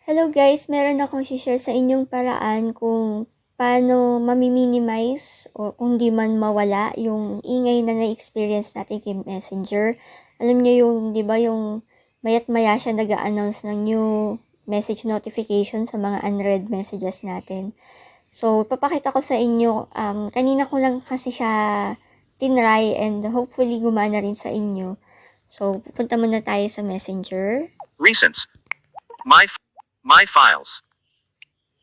Hello guys, meron akong share sa inyong paraan kung paano mami-minimize o kung di man mawala yung ingay na na-experience natin kay Messenger. Alam niyo yung, di ba, yung mayat-maya siya nag-a-announce ng new message notification sa mga unread messages natin. So, papakita ko sa inyo, kanina ko lang kasi siya tinry and hopefully gumana rin sa inyo. So, pupunta muna tayo sa Messenger. Recents. My files.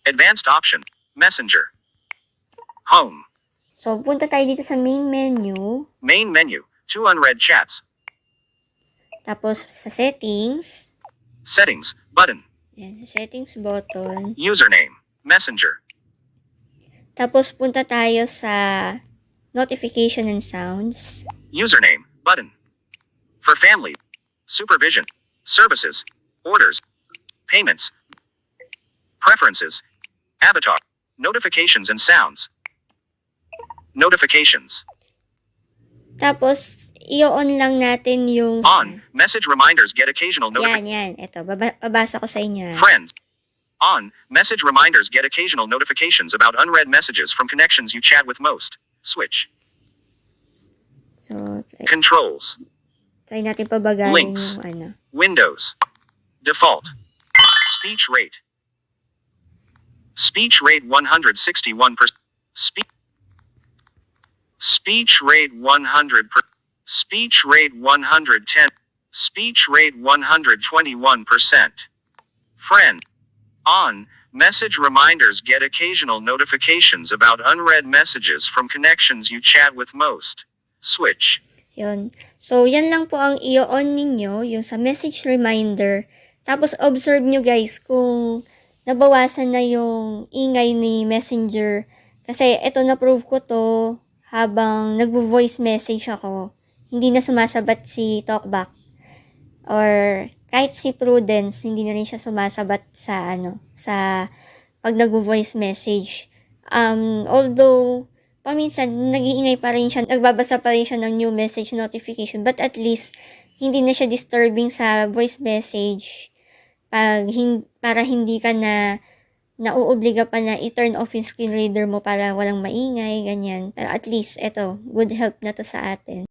Advanced option. Messenger. Home. So, punta tayo dito sa main menu. Main menu. 2 unread chats. Tapos, sa settings. Settings. Button. Yan, sa settings button. Username. Messenger. Tapos, punta tayo sa notification and sounds. Username. Button. For family. Supervision. Services. Orders. Payments. Preferences. Avatar. Notifications and sounds. Notifications. Tapos, i-on lang natin yung... On. Message reminders get occasional notifications. Yan. Ito, babasa ko sa inyo. Friends. On. Message reminders get occasional notifications about unread messages from connections you chat with most. Switch. So, Controls. try natin pabagayin Links. yung ano. Windows. Default. Speech rate. Speech rate 161%. Speech rate 100%. Speech rate 110. Speech rate 121%. Friend. On. Message reminders get occasional notifications about unread messages from connections you chat with most. Switch. Yun. So, yan lang po ang i-on ninyo, yung sa message reminder. Tapos, observe nyo guys kung nabawasan na yung ingay ni Messenger. Kasi, ito na-prove ko to habang nagvo-voice message ako. Hindi na sumasabat si Talkback. Or, kahit si Prudence, hindi na rin siya sumasabat sa, sa pag nagvo-voice message. Although, paminsan, nag-iingay pa rin siya, nagbabasa pa rin siya ng new message notification, but at least, hindi na siya disturbing sa voice message para hindi ka na nauobliga pa na i-turn off yung screen reader mo para walang maingay, ganyan. Pero at least, eto, good help na to sa atin.